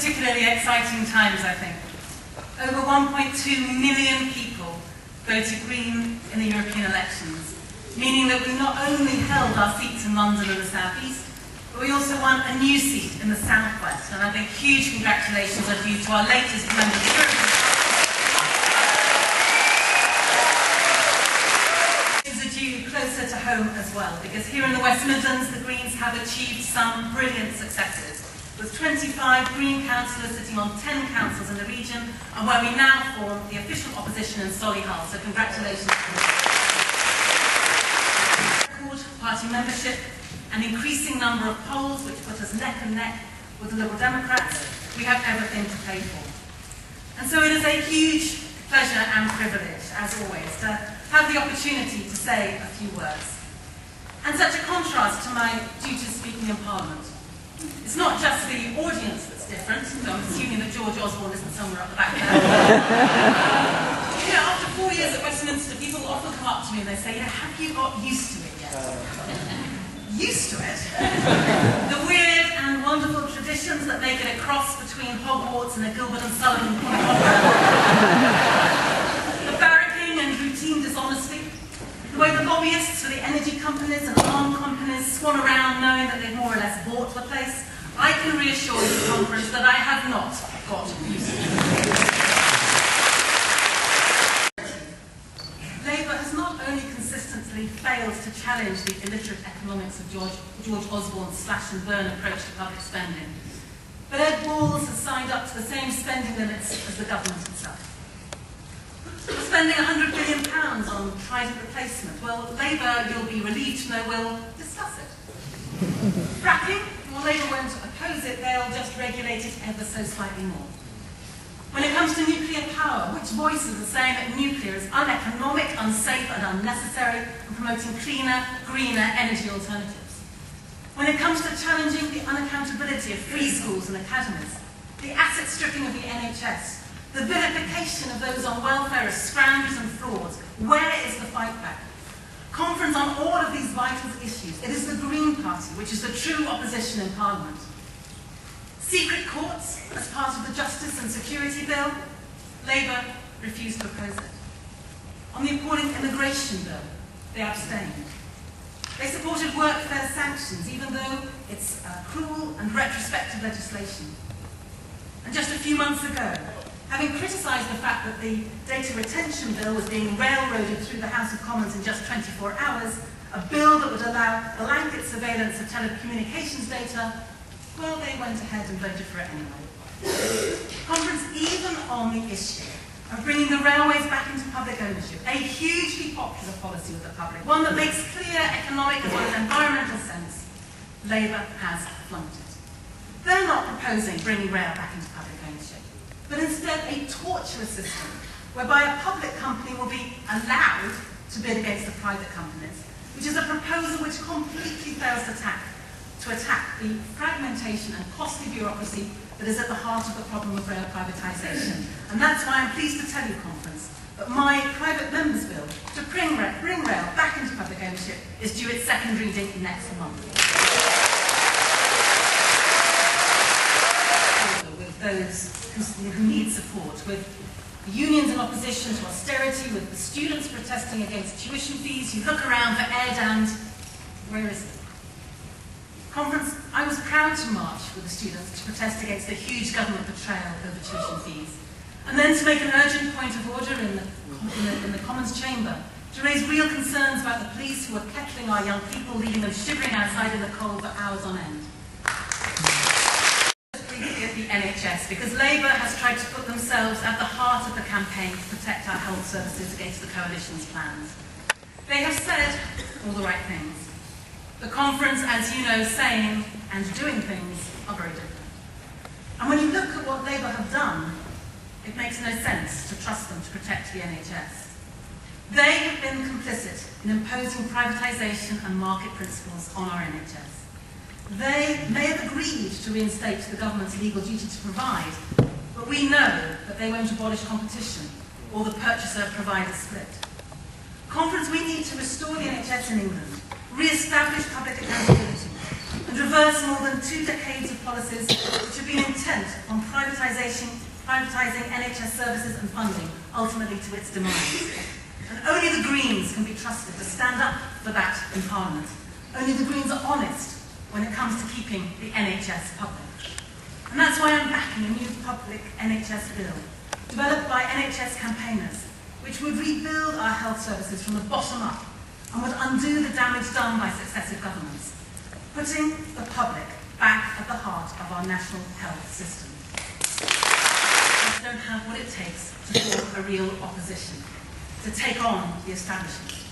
particularly exciting times, I think. Over 1.2 million people voted Green in the European elections, meaning that we not only held our seats in London and the South East, but we also won a new seat in the South West. And I think huge congratulations are due to our latest member of the European closer to home as well, because here in the West Midlands the Greens have achieved some brilliant successes, with 25 Green councillors sitting on 10 councils in the region, and where we now form the official opposition in Solihull, so congratulations to you. Record party membership, an increasing number of polls which put us neck and neck with the Liberal Democrats. We have everything to play for. And so it is a huge pleasure and privilege, as always, to have the opportunity to say a few words. And such a contrast to my duties speaking in Parliament. It's not just the audience that's different, so I'm assuming that George Osborne isn't somewhere up the back there. You know, after 4 years at Westminster, people often come up to me and they say, have you got used to it yet? Used to it? The weird and wonderful traditions that make it a cross between Hogwarts and a Gilbert and Sullivan the barracking and routine dishonesty, the way the lobbyists for the energy companies and arm companies swan around knowing that they've more or less bought the place, I can reassure the conference that I have not got used to it. Labour has not only consistently failed to challenge the illiterate economics of George Osborne's slash and burn approach to public spending, but Ed Balls has signed up to the same spending limits as the government itself. We're spending £100 billion on trident replacement. Well, Labour, you'll be relieved to know, will discuss it. Fracking, well, Labour won't oppose it, they'll just regulate it ever so slightly more. When it comes to nuclear power, which voices are saying that nuclear is uneconomic, unsafe and unnecessary, and promoting cleaner, greener energy alternatives? When it comes to challenging the unaccountability of free schools and academies, the asset stripping of the NHS, the vilification of those on welfare as scroungers and frauds, where is the fight back? Conference on all of these vital issues. It is the Green Party which is the true opposition in Parliament. Secret courts as part of the Justice and Security Bill, Labour refused to oppose it. On the appalling immigration bill, they abstained. They supported workfare sanctions, even though it's cruel and retrospective legislation. And just a few months ago, having criticised the fact that the data retention bill was being railroaded through the House of Commons in just 24 hours, a bill that would allow blanket surveillance of telecommunications data, well, they went ahead and voted for it anyway. Conference even on the issue of bringing the railways back into public ownership, a hugely popular policy with the public, one that makes clear economic as well as environmental sense, Labour has flunked it. They're not proposing bringing rail back into public ownership, but instead a torturous system whereby a public company will be allowed to bid against the private companies, which is a proposal which completely fails to attack the fragmentation and costly bureaucracy that is at the heart of the problem of rail privatisation. And that's why I'm pleased to tell you, Conference, that my private members' bill to bring rail back into public ownership is due its second reading next month. With those who need support, with the unions in opposition to austerity, with the students protesting against tuition fees, you look around for air and where is it? Conference, I was proud to march with the students to protest against the huge government betrayal over tuition fees, and then to make an urgent point of order in the Commons chamber to raise real concerns about the police who are kettling our young people, leaving them shivering outside in the cold for hours on end. Briefly at the NHS, because Labour has tried to put themselves at the heart of the campaign to protect our health services against the coalition's plans. They have said all the right things. The conference, as you know, saying and doing things are very different. And when you look at what Labour have done, it makes no sense to trust them to protect the NHS. They have been complicit in imposing privatisation and market principles on our NHS. They may have agreed to reinstate the government's legal duty to provide, but we know that they won't abolish competition or the purchaser-provider split. Conference, we need to restore the NHS in England, re-establish public accountability, and reverse more than 2 decades of policies which have been intent on privatising NHS services and funding, ultimately to its demise. And only the Greens can be trusted to stand up for that in Parliament. Only the Greens are honest when it comes to keeping the NHS public. And that's why I'm backing a new public NHS bill, developed by NHS campaigners, which would rebuild our health services from the bottom up and would undo the damage done by successive governments, putting the public back at the heart of our national health system. We don't have what it takes to form a real opposition, to take on the establishment.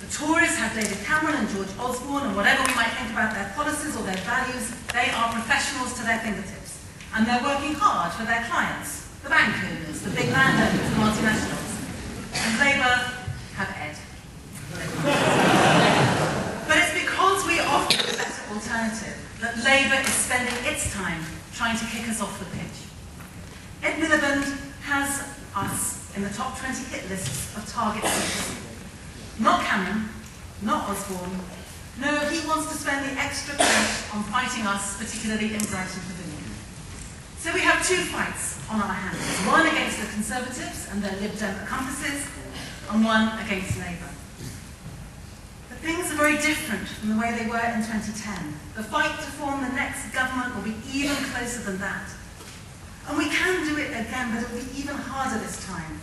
The Tories have David Cameron and George Osborne, and whatever we might think about their policies or their values, they are professionals to their fingertips. And they're working hard for their clients, the bank owners, the big landowners, the multinationals. And Labour have Ed. But it's because we offer a better alternative that Labour is spending its time trying to kick us off the pitch. Ed Miliband has us in the top 20 hit lists of target cities. Not Cameron, not Osborne. No, he wants to spend the extra cash on fighting us, particularly in Brighton Pavilion. So we have two fights on our hands. One against the Conservatives and their Lib Dem accomplices, and one against Labour. But things are very different from the way they were in 2010. The fight to form the next government will be even closer than that. And we can do it again, but it will be even harder this time.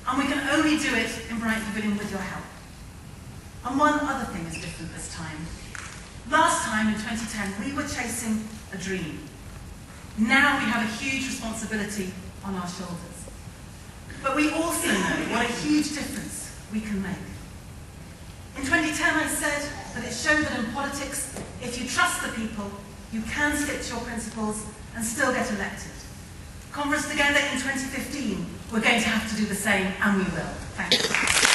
And we can only do it in Brighton Pavilion with your help. And one other thing is different this time. Last time, in 2010, we were chasing a dream. Now we have a huge responsibility on our shoulders. But we also know what a huge difference we can make. In 2010, I said that it showed that in politics, if you trust the people, you can stick to your principles and still get elected. Conference Together in 2015, we're going to have to do the same, and we will. Thank you.